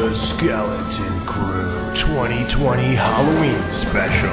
The Skeleton Crew 2020 Halloween Special.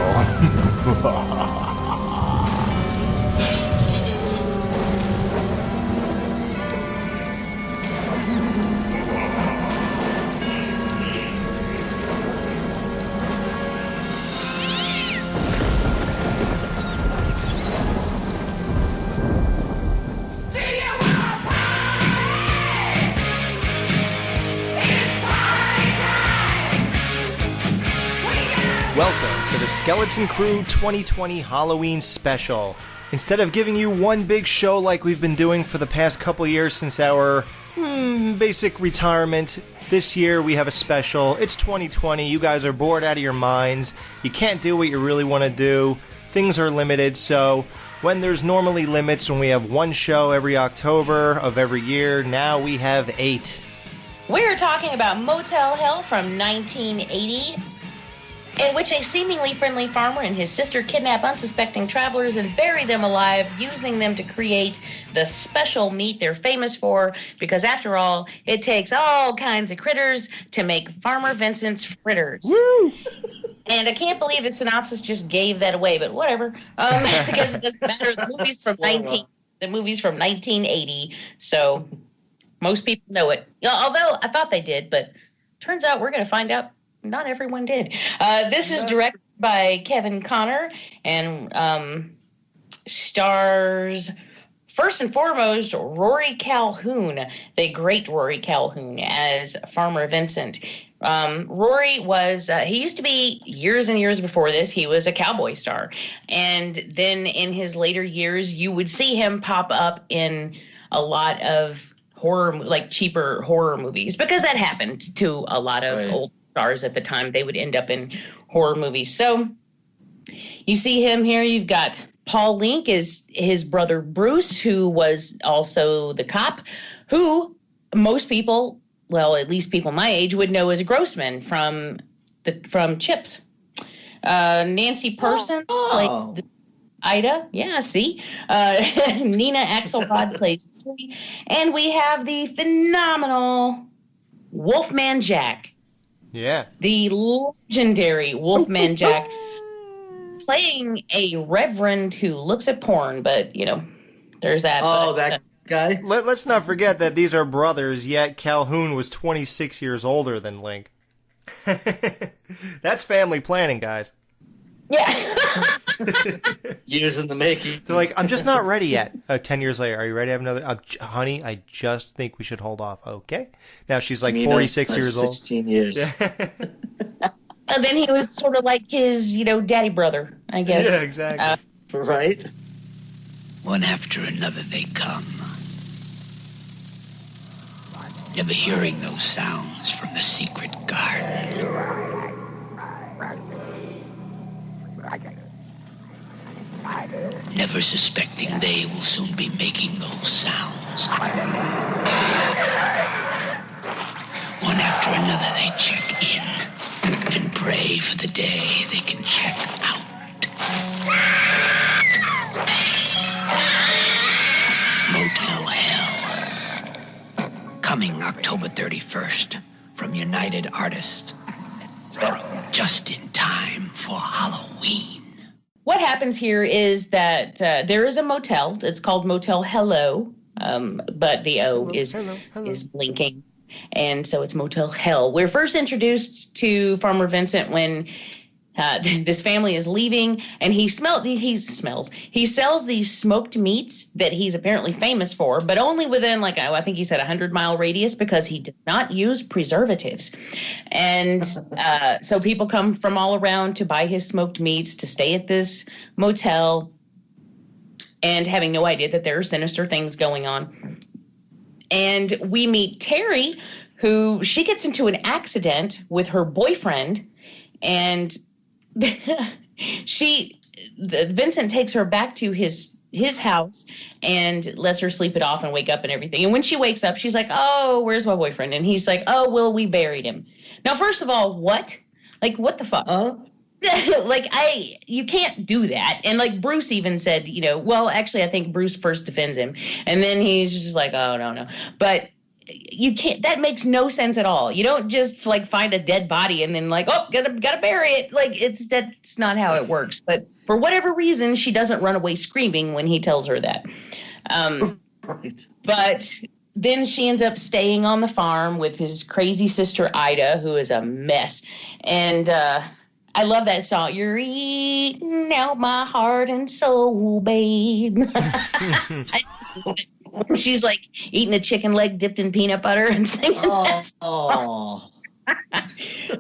Welcome to the Skeleton Crew 2020 Halloween Special. Instead of giving you one big show like we've been doing for the past couple years since our basic retirement, this year we have a special. It's 2020. You guys are bored out of your minds. You can't do what you really want to do. Things are limited, so when there's normally limits, when we have one show every October of every year, now we have 8. We're talking about Motel Hell from 1980. In which a seemingly friendly farmer and his sister kidnap unsuspecting travelers and bury them alive, using them to create the special meat they're famous for, because after all, it takes all kinds of critters to make Farmer Vincent's fritters. Woo! And I can't believe the synopsis just gave that away, but whatever. Because it doesn't matter. The movie's from 1980, so most people know it. Although I thought they did, but turns out we're going to find out not everyone did. This is directed by Kevin Connor and stars, first and foremost, Rory Calhoun, the great Rory Calhoun as Farmer Vincent. Rory was, he used to be, years and years before this, he was a cowboy star. And then in his later years, you would see him pop up in a lot of horror, like cheaper horror movies, because that happened to a lot of old stars at the time. They would end up in horror movies. So you see him here. You've got Paul Link is his brother Bruce, who was also the cop, who most people, well, at least people my age, would know as Grossman from Chips. Nancy Person played Ida. Yeah, see? Nina Axelrod plays Tilly. And we have the phenomenal Wolfman Jack. Yeah. The legendary Wolfman Jack playing a reverend who looks at porn, but, you know, there's that. Oh, that guy? Let's not forget that these are brothers, yet Calhoun was 26 years older than Link. That's family planning, guys. Yeah. Years in the making. They're like, I'm just not ready yet. 10 years later, are you ready to have another? Honey, I just think we should hold off. Okay. Now she's like 46 years old. 16 years. And then he was sort of like his, daddy brother, I guess. Yeah, exactly. Right? One after another they come. Never hearing those sounds from the secret garden. Never suspecting they will soon be making those sounds. One after another they check in and pray for the day they can check out. Motel Hell. Coming October 31st from United Artists. Just in time for Halloween. What happens here is that there is a motel. It's called Motel Hello, but the O is blinking. And so it's Motel Hell. We're first introduced to Farmer Vincent when this family is leaving, and he sells these smoked meats that he's apparently famous for, but only within, I think he said 100-mile radius, because he did not use preservatives. And so people come from all around to buy his smoked meats, to stay at this motel, and having no idea that there are sinister things going on. And we meet Terry, who she gets into an accident with her boyfriend, and Vincent takes her back to his house and lets her sleep it off and wake up and everything. And when she wakes up, she's like, "Oh, where's my boyfriend?" And he's like, "Oh, well, we buried him." Now, first of all, what? What the fuck? You can't do that. And Bruce even said, well, actually, I think Bruce first defends him. And then he's just like, "Oh, no." But you can't, that makes no sense at all. You don't just like find a dead body and then like, oh, gotta bury it. Like that's not how it works. But for whatever reason, she doesn't run away screaming when he tells her that. Right. But then she ends up staying on the farm with his crazy sister Ida, who is a mess. And I love that song. You're eating out my heart and soul, babe. She's like eating a chicken leg dipped in peanut butter and singing that song.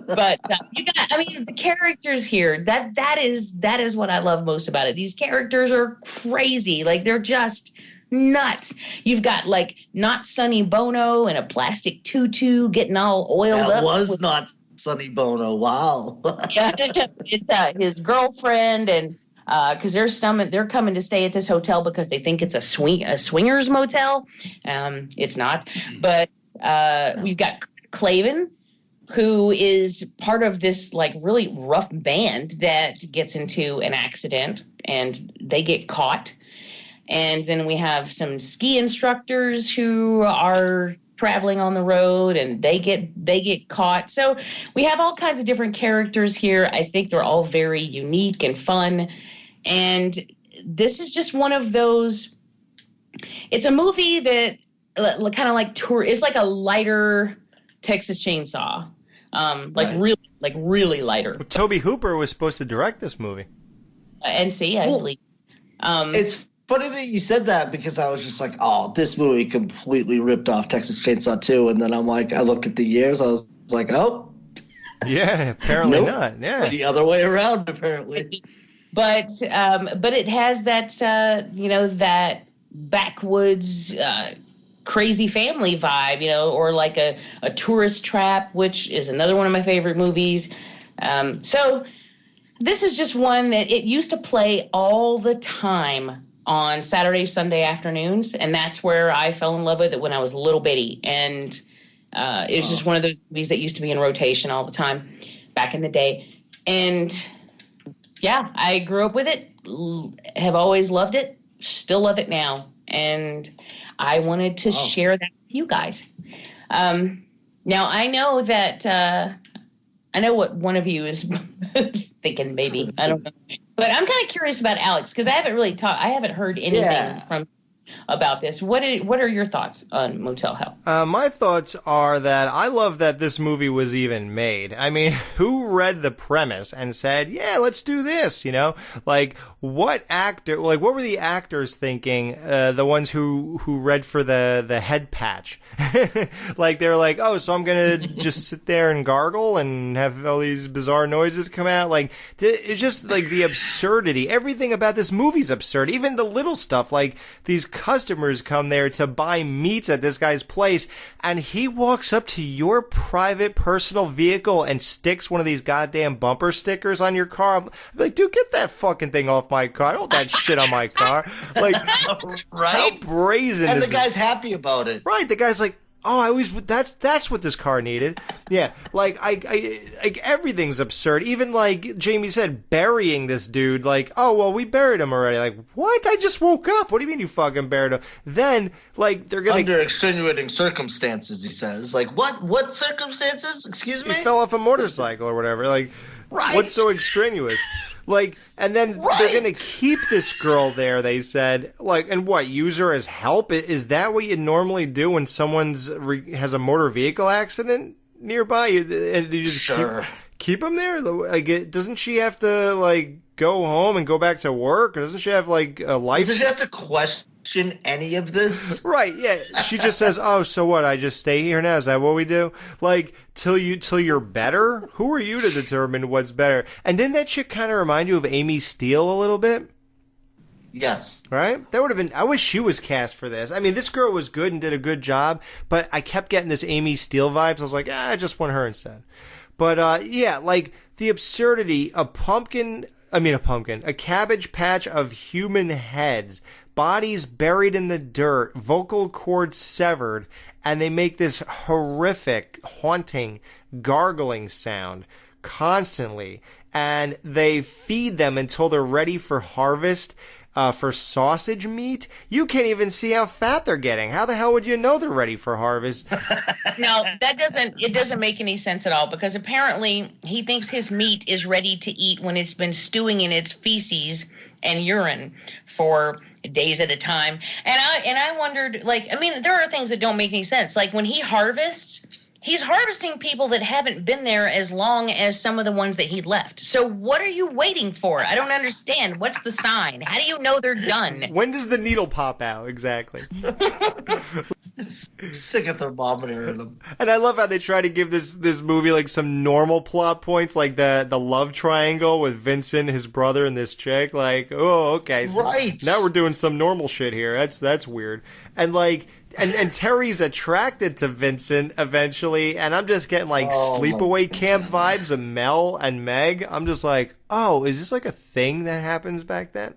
But the characters here, that is what I love most about it. These characters are crazy. Like, they're just nuts. You've got like not Sonny Bono in a plastic tutu getting all oiled up. That was not Sonny Bono. Wow. Yeah, it's his girlfriend, and because they're coming to stay at this hotel because they think it's a swingers motel. It's not, but we've got Clavin, who is part of this like really rough band that gets into an accident and they get caught. And then we have some ski instructors who are traveling on the road and they get caught. So we have all kinds of different characters here. I think they're all very unique and fun. And this is just one of those, it's a movie that kind of like it's like a lighter Texas Chainsaw. Really lighter. Well, Toby Hooper was supposed to direct this movie. I believe. It's funny that you said that because I was just like, oh, this movie completely ripped off Texas Chainsaw 2. And then I looked at the years. I was like, oh. Yeah, apparently nope. not. Yeah. The other way around, apparently. But it has that, that backwoods crazy family vibe, or like a tourist trap, which is another one of my favorite movies. So this is just one that it used to play all the time on Saturday, Sunday afternoons. And that's where I fell in love with it when I was a little bitty. And it was just one of those movies that used to be in rotation all the time back in the day. And yeah, I grew up with it, have always loved it, still love it now. And I wanted to share that with you guys. Now, I know that I know what one of you is thinking, maybe. I don't know. But I'm kind of curious about Alex, because I haven't heard anything from about this. What are your thoughts on Motel Hell? My thoughts are that I love that this movie was even made. I mean, who read the premise and said, yeah, let's do this, Like, what were the actors thinking, the ones who read for the head patch? Like, they were like, oh, so I'm gonna just sit there and gargle and have all these bizarre noises come out? Like, it's just, like, the absurdity. Everything about this movie's absurd. Even the little stuff, like, these customers come there to buy meats at this guy's place, and he walks up to your private personal vehicle and sticks one of these goddamn bumper stickers on your car. I'm like, dude, get that fucking thing off my car. I don't want that shit on my car. Like, right? How brazen and is the guy's happy about it. Right, the guy's like, oh, that's what this car needed. Yeah, like, I everything's absurd. Even, like, Jamie said, burying this dude, like, oh, well, we buried him already. Like, what? I just woke up. What do you mean you fucking buried him? Then, like, they're gonna... Under extenuating circumstances, he says. Like, what circumstances? Excuse me? He fell off a motorcycle or whatever. Like, right. What's so extraneous? Like, and then they're going to keep this girl there, they said. Like, and what, use her as help? Is that what you normally do when someone's has a motor vehicle accident nearby? And you just keep them there? Like, doesn't she have to, like, go home and go back to work? Or doesn't she have, like, a life? Doesn't she have to question any of this? Right, yeah. She just says, oh, so what? I just stay here now? Is that what we do? Like, till you're better? Who are you to determine what's better? And didn't that shit kind of remind you of Amy Steele a little bit? Yes. Right? That would have been... I wish she was cast for this. I mean, this girl was good and did a good job, but I kept getting this Amy Steele vibes. I was like, I just want her instead. But, yeah, like, the absurdity, a cabbage patch of human heads, bodies buried in the dirt, vocal cords severed, and they make this horrific, haunting, gargling sound constantly. And they feed them until they're ready for harvest. for sausage meat, you can't even see how fat they're getting. How the hell would you know they're ready for harvest? No, it doesn't make any sense at all, because apparently he thinks his meat is ready to eat when it's been stewing in its feces and urine for days at a time. And I wondered, like, I mean, there are things that don't make any sense. Like when he harvests, he's harvesting people that haven't been there as long as some of the ones that he left. So what are you waiting for? I don't understand. What's the sign? How do you know they're done? When does the needle pop out? Exactly. Stick a thermometer in them. And I love how they try to give this movie like some normal plot points, like the love triangle with Vincent, his brother, and this chick. Like, oh, okay, so right. Now we're doing some normal shit here. That's weird. And like, and Terry's attracted to Vincent eventually, and I'm just getting like sleepaway camp vibes of Mel and Meg. I'm just like, oh, is this like a thing that happens back then?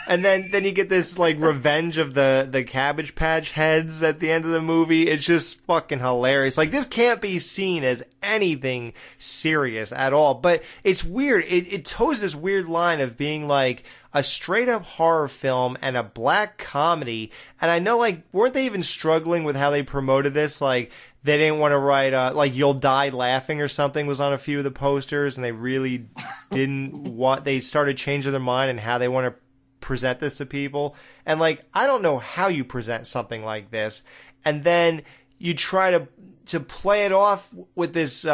And then you get this like revenge of the Cabbage Patch Heads at the end of the movie. It's just fucking hilarious. Like, this can't be seen as anything serious at all. But it's weird. It toes this weird line of being like a straight up horror film and a black comedy. And I know, like, weren't they even struggling with how they promoted this? Like, they didn't want to write like "You'll Die Laughing" or something was on a few of the posters, and they really didn't want. They started changing their mind and how they want to present this to people. And like, I don't know how you present something like this, and then you try to play it off with this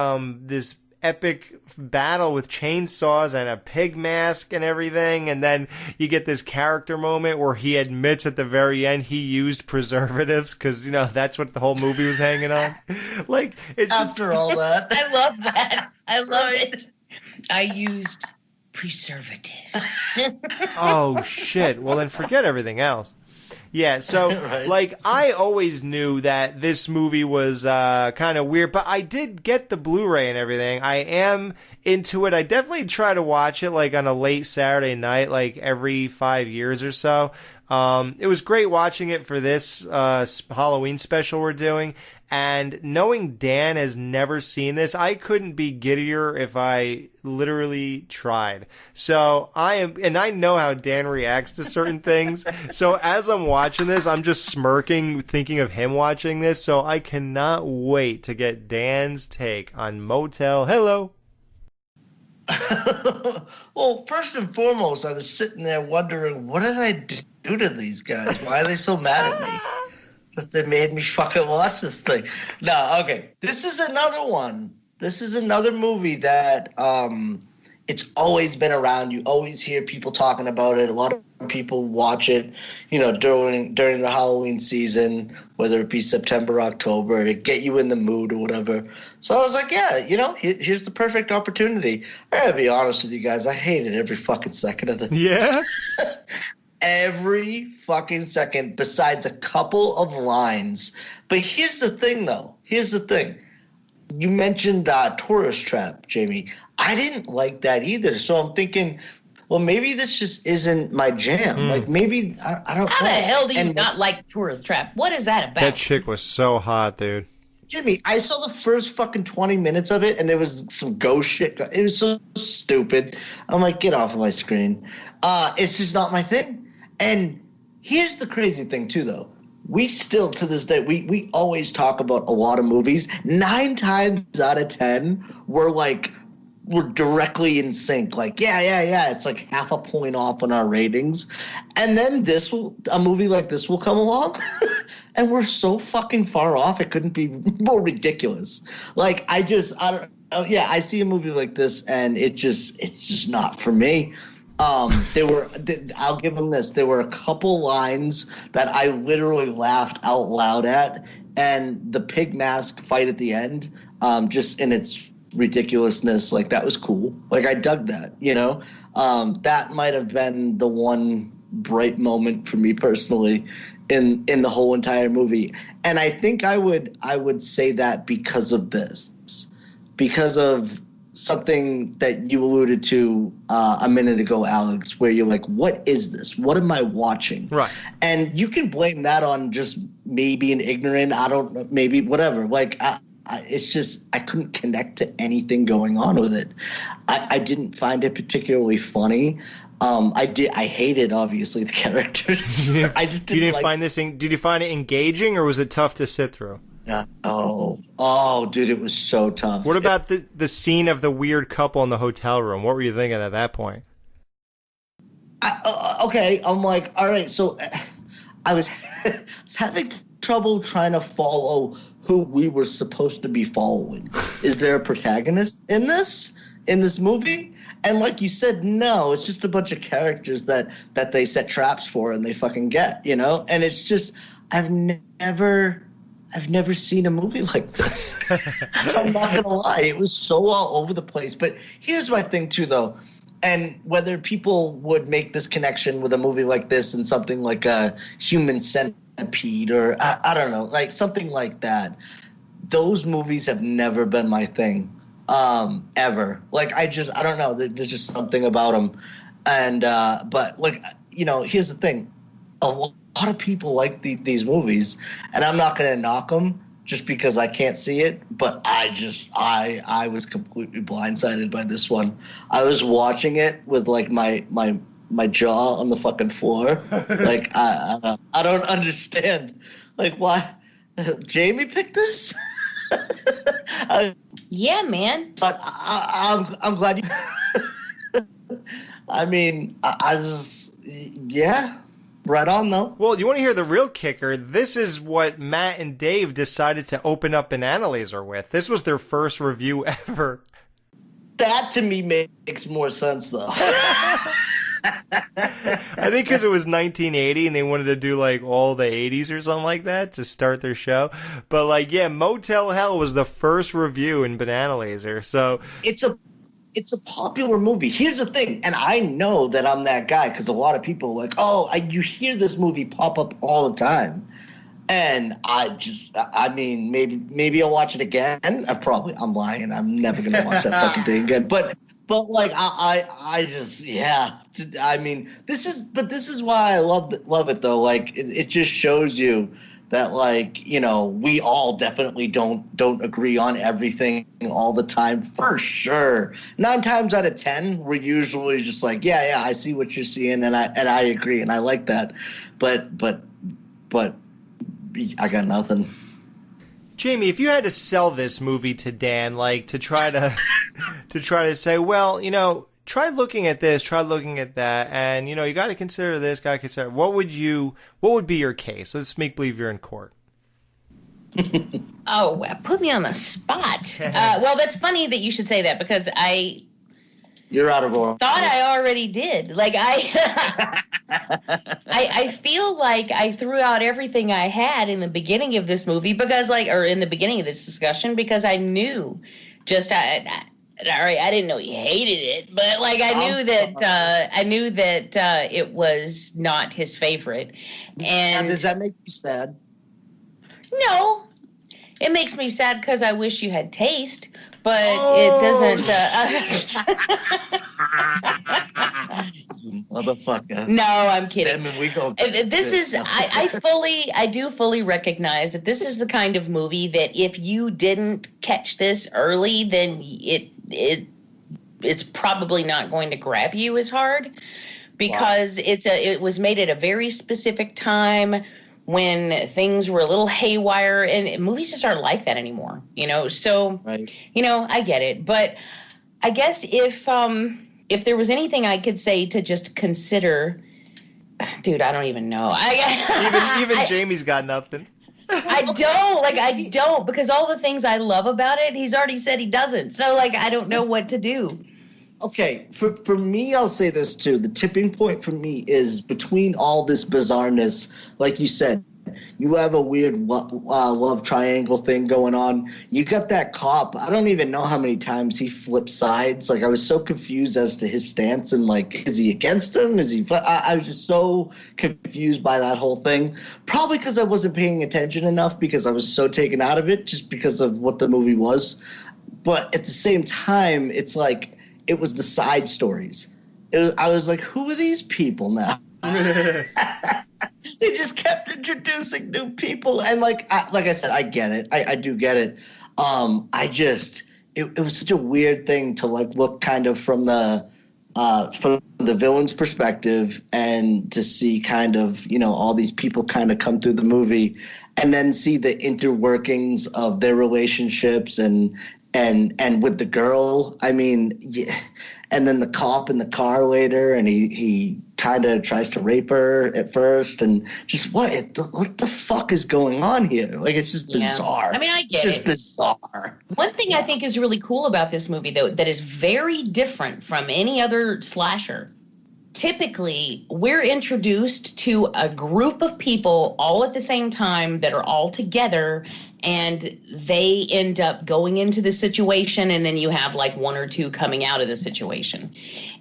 epic battle with chainsaws and a pig mask and everything, and then you get this character moment where he admits at the very end he used preservatives because, you know, that's what the whole movie was hanging on. Like, it's After all that. I love that. I love it. I used preservatives. Oh shit. Well, then forget everything else. Yeah, so Right. like, I always knew that this movie was kind of weird, but I did get the Blu-ray and everything. I am into it. I definitely try to watch it like on a late Saturday night, like every 5 years or so. It was great watching it for this Halloween special we're doing. And knowing Dan has never seen this, I couldn't be giddier if I literally tried. So I know how Dan reacts to certain things. So as I'm watching this, I'm just smirking, thinking of him watching this. So I cannot wait to get Dan's take on Motel. Hello. Well, first and foremost, I was sitting there wondering, what did I do to these guys? Why are they so mad at me? That they made me fucking watch this thing. No, okay. This is another one. This is another movie that it's always been around. You always hear people talking about it. A lot of people watch it, you know, during the Halloween season, whether it be September, October, to get you in the mood or whatever. So I was like, yeah, you know, here's the perfect opportunity. I gotta be honest with you guys. I hated every fucking second of it. Yeah? Every fucking second, besides a couple of lines. But here's the thing, though. Here's the thing. You mentioned Tourist Trap, Jamie. I didn't like that either. So I'm thinking, well, maybe this just isn't my jam. Like, maybe, I don't know. How the hell do you not like Tourist Trap? What is that about? That chick was so hot, dude. Jimmy, I saw the first fucking 20 minutes of it, and there was some ghost shit. It was so stupid. I'm like, get off of my screen. It's just not my thing. And here's the crazy thing, too, though. We still, to this day, we always talk about a lot of movies. 9 times out of 10, we're directly in sync. Like, yeah. It's like half a point off on our ratings. And then a movie like this will come along, and we're so fucking far off, it couldn't be more ridiculous. Like, I see a movie like this, and it's just not for me. I'll give them this. There were a couple lines that I literally laughed out loud at, and the pig mask fight at the end, just in its ridiculousness, like, that was cool. Like, I dug that, you know? That might have been the one bright moment for me personally in the whole entire movie. And I think I would say that because of this. Because of something that you alluded to a minute ago, Alex, where you're like, what is this? What am I watching? Right. And you can blame that on just me being ignorant. I don't know, maybe whatever. Like, it's just I couldn't connect to anything going on with it. I didn't find it particularly funny. I hated obviously the characters. I just didn't, you didn't like, find this. Did you find it engaging, or was it tough to sit through? Oh, dude, it was so tough. What about the scene of the weird couple in the hotel room? What were you thinking at that point? Okay, I'm like, all right, so I was having trouble trying to follow who we were supposed to be following. Is there a protagonist in this movie? And like you said, no, it's just a bunch of characters that they set traps for and they fucking get, you know? And it's just, I've never seen a movie like this. I'm not gonna lie, it was so all over the place. But here's my thing too, though, and whether people would make this connection with a movie like this and something like a Human Centipede or I don't know, like something like that. Those movies have never been my thing, ever. Like I don't know. There's just something about them, and but like you know, here's the thing: a lot of people like these movies, and I'm not gonna knock them just because I can't see it, but I was completely blindsided by this one. I was watching it with like my jaw on the fucking floor. Like I don't understand. Like why Jamie picked this? Yeah, man. But I'm glad you. I mean, I just yeah. Right on, though. Well, you want to hear the real kicker? This is what Matt and Dave decided to open up Banana Laser with. This was their first review ever. That, to me, makes more sense, though. I think because it was 1980 and they wanted to do, like, all the 80s or something like that to start their show. But, like, yeah, Motel Hell was the first review in Banana Laser, so... It's a popular movie. Here's the thing, and I know that I'm that guy because a lot of people are like, you hear this movie pop up all the time, and I mean, maybe I'll watch it again. I'm lying. I'm never gonna watch that fucking thing again. But like I just yeah. I mean, this is why I love it though. Like it just shows you that, like, you know, we all definitely don't agree on everything all the time, for sure. 9 times out of 10, we're usually just like, yeah, I see what you're seeing, and I agree, and I like that. But I got nothing. Jamie, if you had to sell this movie to Dan, like to try to say, well, you know, try looking at this, try looking at that, and, you know, you got to consider this, got to consider. What would be your case? Let's make believe you're in court. Oh, put me on the spot. Well, that's funny that you should say that because You're out of order. Thought I already did. Like I feel like I threw out everything I had in the beginning of this movie because, like, or in the beginning of this discussion, because I knew just all right, I didn't know he hated it, but like I knew that it was not his favorite. And does that make you sad? No, it makes me sad because I wish you had taste, but it doesn't. You motherfucker. No, I'm kidding. This is I do fully recognize that this is the kind of movie that if you didn't catch this early, then it's probably not going to grab you as hard because it was made at a very specific time when things were a little haywire, and movies just aren't like that anymore, you know? So, right. You know, I get it. But I guess if there was anything I could say to just consider, dude, I don't even know. Even Jamie's got nothing. I don't, because all the things I love about it, he's already said he doesn't. So, like, I don't know what to do. Okay, for me, I'll say this too. The tipping point for me is between all this bizarreness, like you said, you have a weird love triangle thing going on. You got that cop. I don't even know how many times he flipped sides. Like, I was so confused as to his stance and, like, is he against him? Is he? I was just so confused by that whole thing. Probably because I wasn't paying attention enough because I was so taken out of it just because of what the movie was. But at the same time, it's like it was the side stories. I was like, who are these people now? They just kept introducing new people, and like I said, I get it. I do get it. It was such a weird thing to like look kind of from the from the villain's perspective, and to see kind of, all these people kind of come through the movie, and then see the interworkings of their relationships and with the girl. I mean, yeah. And then the cop in the car later, and he kind of tries to rape her at first, and just what the fuck is going on here? Like, it's just bizarre. I mean, I get it's just bizarre. One thing I think is really cool about this movie, though, that is very different from any other slasher. Typically, we're introduced to a group of people all at the same time that are all together, and they end up going into the situation, and then you have like one or two coming out of the situation.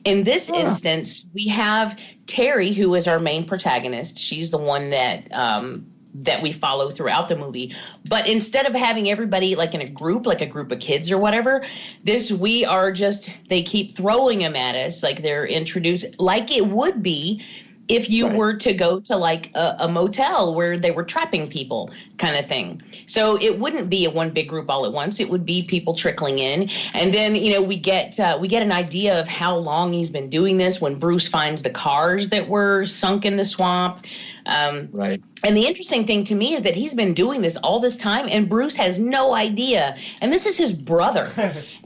In this instance, we have Terry, who is our main protagonist. She's the one that we follow throughout the movie. But instead of having everybody like in a group, like a group of kids or whatever, they keep throwing them at us like they're introduced, like it would be if you were to go to like a motel where they were trapping people kind of thing. So it wouldn't be a one big group all at once. It would be people trickling in. And then, we get an idea of how long he's been doing this when Bruce finds the cars that were sunk in the swamp. Right. And the interesting thing to me is that he's been doing this all this time, and Bruce has no idea. And this is his brother,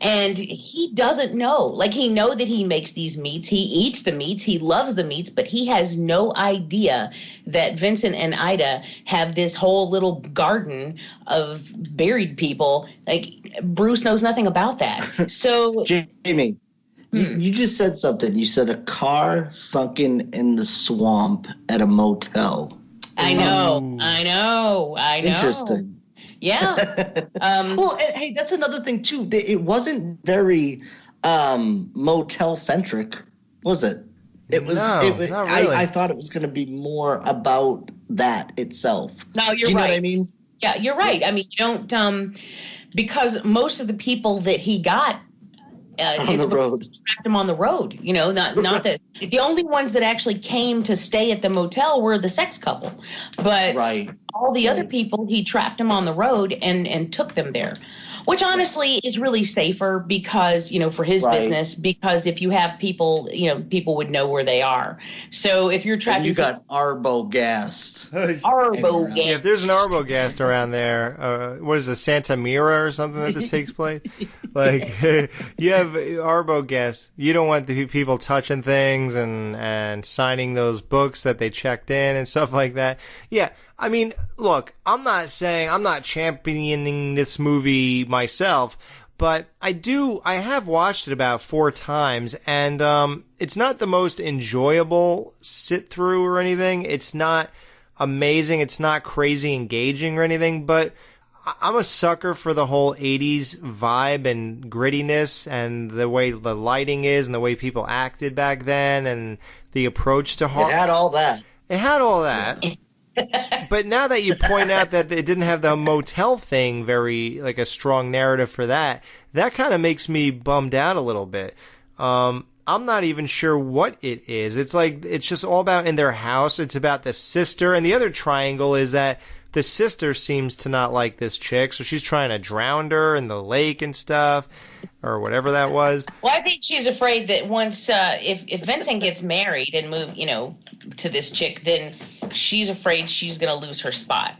and he doesn't know. Like, he know that he makes these meats. He eats the meats. He loves the meats, but he has no idea that Vincent and Ida have this whole little garden of buried people. Like, Bruce knows nothing about that. So, Jamie, you just said something. You said a car sunken in the swamp at a motel. I know. Interesting. Yeah. Well, hey, that's another thing too. It wasn't very motel centric, was it? It was. No, not really. I thought it was going to be more about that itself. No, you're right. Do you know what I mean? Yeah, you're right. I mean, you don't because most of the people that he got. On the road. Trapped him on the road, not that the only ones that actually came to stay at the motel were the sex couple, but all the other people, he trapped them on the road and took them there, which honestly is really safer because, for his business, because if you have people, people would know where they are. So if you're trapped, you got Arbogast. Arbogast. Yeah, if there's an Arbogast around there, what is it, Santa Mira or something that this takes place? Like, you have Arbogast. You don't want the people touching things and signing those books that they checked in and stuff like that. Yeah, I mean, look, I'm not championing this movie myself, but I have watched it about 4 times, and it's not the most enjoyable sit-through or anything. It's not amazing. It's not crazy engaging or anything, but I'm a sucker for the whole 80s vibe and grittiness and the way the lighting is and the way people acted back then and the approach to horror. It had all that. It had all that. But now that you point out that it didn't have the motel thing like a strong narrative for that kind of makes me bummed out a little bit. I'm not even sure what it is. It's like, it's just all about in their house. It's about the sister. And the other triangle is that the sister seems to not like this chick, so she's trying to drown her in the lake and stuff, or whatever that was. Well, I think she's afraid that once, if Vincent gets married and move, to this chick, then she's afraid she's going to lose her spot.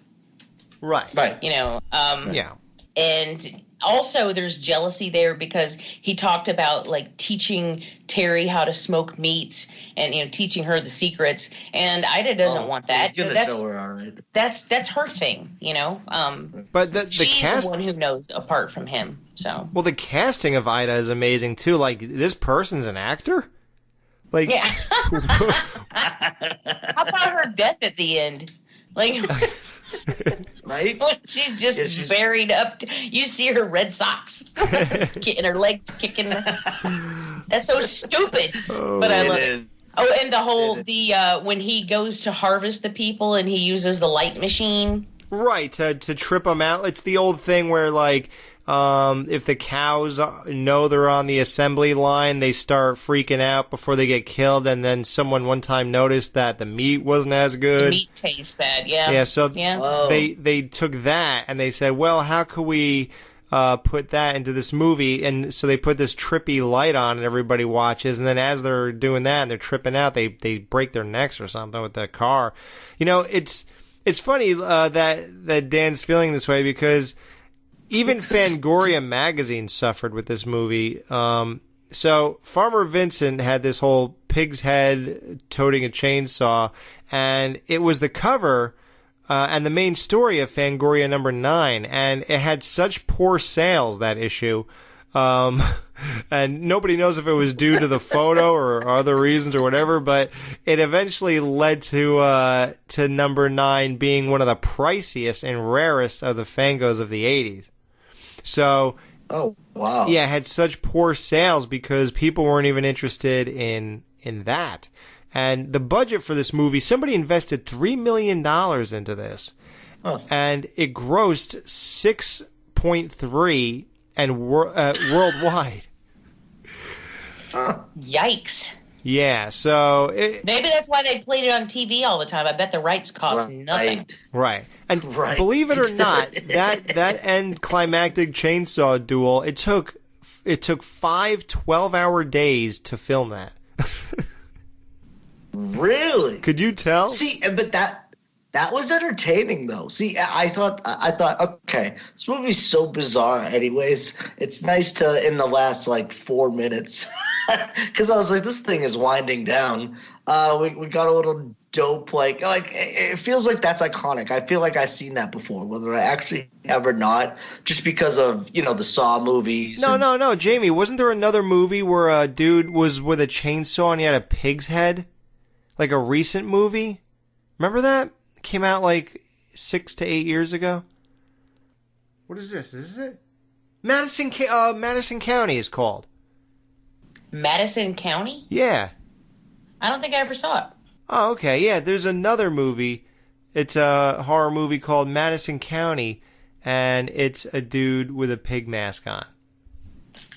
Right. Yeah. And also there's jealousy there because he talked about like teaching Terry how to smoke meats and teaching her the secrets, and Ida doesn't want that. He's gonna show her, all right. That's her thing, But the she's the one who knows apart from him. So the casting of Ida is amazing too. Like, this person's an actor. Like, yeah. How about her death at the end? Like. Right? She's just buried up. You see her red socks and her legs kicking. That's so stupid. But I love it. Oh, and the whole when he goes to harvest the people and he uses the light machine. Right, to trip them out. It's the old thing where, like, if the cows know they're on the assembly line, they start freaking out before they get killed, and then someone one time noticed that the meat wasn't as good. The meat tastes bad, yeah. Yeah, so they took that, and they said, well, how could we put that into this movie, and so they put this trippy light on, and everybody watches, and then as they're doing that and they're tripping out, they break their necks or something with the car. You know, it's funny that Dan's feeling this way, because even Fangoria magazine suffered with this movie. So Farmer Vincent had this whole pig's head toting a chainsaw, and it was the cover and the main story of Fangoria number 9, and it had such poor sales, that issue. And nobody knows if it was due to the photo or other reasons or whatever, but it eventually led to number 9 being one of the priciest and rarest of the Fangos of the 80s. So, oh wow, yeah, it had such poor sales because people weren't even interested in that. And the budget for this movie, somebody invested $3 million into this, and it grossed 6.3 and worldwide. Yikes. Yeah, so maybe that's why they played it on TV all the time. I bet the rights cost nothing. Right. And believe it or not, that end climactic chainsaw duel, it took 5 12-hour days to film that. Really? Could you tell? See, but that was entertaining, though. See, I thought, okay, this movie's so bizarre anyways. It's nice to, in the last, 4 minutes, because I was like, this thing is winding down. We got a little dope, it feels like that's iconic. I feel like I've seen that before, whether I actually have or not, just because of, the Saw movies. No, Jamie, wasn't there another movie where a dude was with a chainsaw and he had a pig's head? Like a recent movie? Remember that? Came out 6 to 8 years ago. What is this? Is it Madison County is called. Madison County? Yeah. I don't think I ever saw it. Oh, okay. Yeah, there's another movie. It's a horror movie called Madison County, and it's a dude with a pig mask on.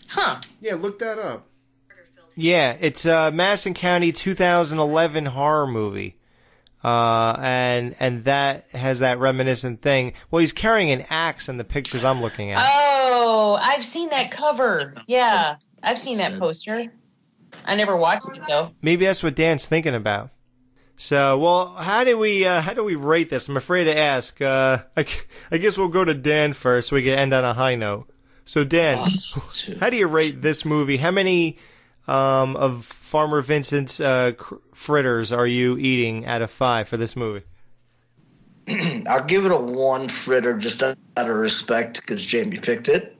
Huh. Yeah, look that up. Yeah, it's a Madison County 2011 horror movie. And that has that reminiscent thing. Well, he's carrying an axe in the pictures I'm looking at. Oh, I've seen that cover. Yeah, I've seen that poster. I never watched it, though. Maybe that's what Dan's thinking about. So, well, how do we rate this? I'm afraid to ask. I guess we'll go to Dan first so we can end on a high note. So, Dan, how do you rate this movie? How many of Farmer Vincent's fritters are you eating out of 5 for this movie? I'll give it a 1 fritter just out of respect because Jamie picked it.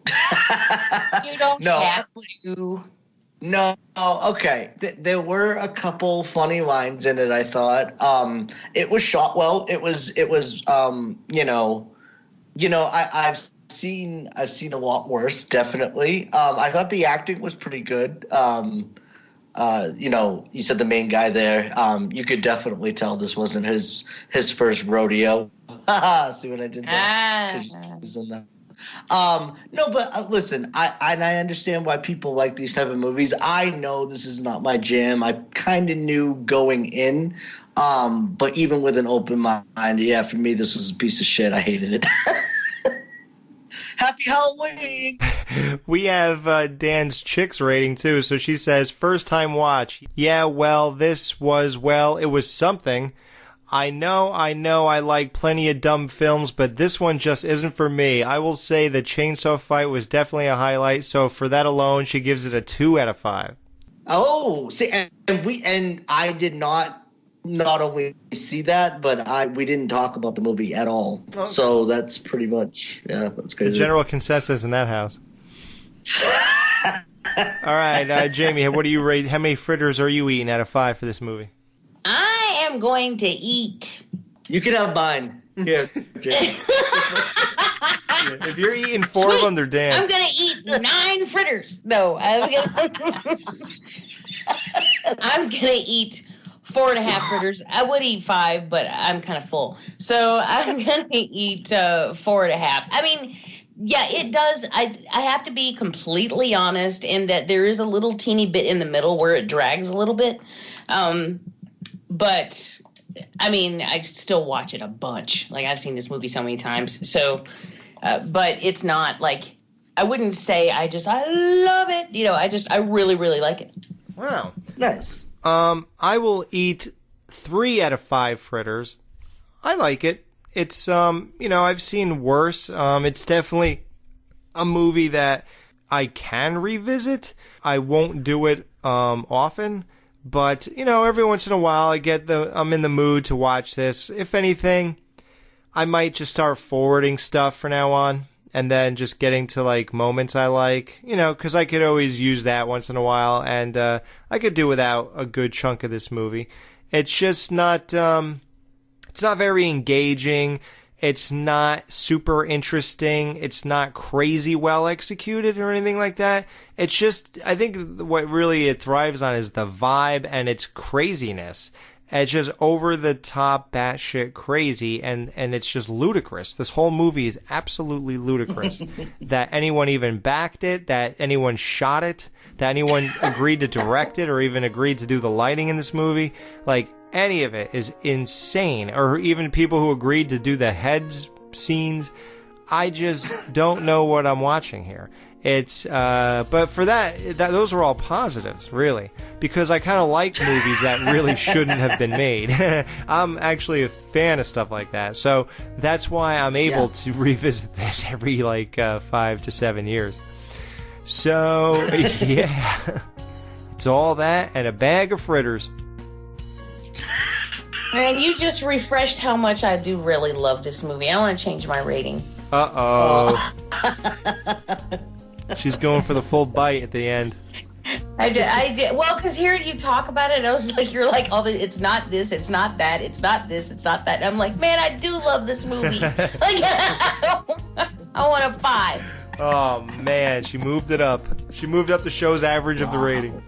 You don't have to. No, okay. There were a couple funny lines in it, I thought. It was shot well. It was I've seen a lot worse, definitely. I thought the acting was pretty good. You said the main guy there. You could definitely tell this wasn't his first rodeo. See what I did there? 'Cause he was in that. No, but listen, I understand why people like these type of movies. I know this is not my jam. I kind of knew going in, but even with an open mind, yeah, for me this was a piece of shit. I hated it. Happy Halloween! We have Dan's Chicks rating too. So she says, first time watch. Yeah, well, it was something. I know I like plenty of dumb films, but this one just isn't for me. I will say the chainsaw fight was definitely a highlight, so for that alone, she gives it a 2 out of 5. Oh, see, and I did not only see that, but we didn't talk about the movie at all. Okay. So that's pretty much, that's crazy. The general consensus in that house. All right, Jamie, what do you rate? How many fritters are you eating out of 5 for this movie? I am going to eat. You can have mine. Here, Jamie. If you're eating 4 of them, they're Dan's. I'm going to eat 9 fritters. No, I'm going to eat 4.5 fritters. I would eat 5, but I'm kind of full. So I'm going to eat 4.5. I mean, yeah, it does. I have to be completely honest in that there is a little teeny bit in the middle where it drags a little bit. But, I mean, I still watch it a bunch. Like, I've seen this movie so many times. So, but it's not, I wouldn't say I love it. You know, I really, really like it. Wow. Nice. I will eat 3 out of 5 fritters. I like it. It's, you know, I've seen worse. It's definitely a movie that I can revisit. I won't do it, often. But, you know, every once in a while I'm in the mood to watch this. If anything, I might just start forwarding stuff from now on. And then just getting to, like, moments I like, you know, because I could always use that once in a while, and I could do without a good chunk of this movie. It's just not, it's not very engaging. It's not super interesting. It's not crazy well executed or anything like that. It's just, I think what really it thrives on is the vibe and its craziness. It's just over the top, batshit crazy, and it's just ludicrous. This whole movie is absolutely ludicrous. That anyone even backed it, that anyone shot it, that anyone agreed to direct it, or even agreed to do the lighting in this movie. Like, any of it is insane. Or even people who agreed to do the heads scenes. I just don't know what I'm watching here. It's, but for that, those are all positives, really, because I kind of like movies that really shouldn't have been made. I'm actually a fan of stuff like that, so that's why I'm able to revisit this every, 5 to 7 years. So, yeah, it's all that and a bag of fritters. Man, you just refreshed how much I do really love this movie. I want to change my rating. Uh-oh. She's going for the full bite at the end. I did. Well, because hearing you talk about it, I was like, you're like, oh, it's not this, it's not that, it's not this, it's not that. And I'm like, man, I do love this movie. I want a 5. Oh, man, she moved it up. She moved up the show's average of the rating.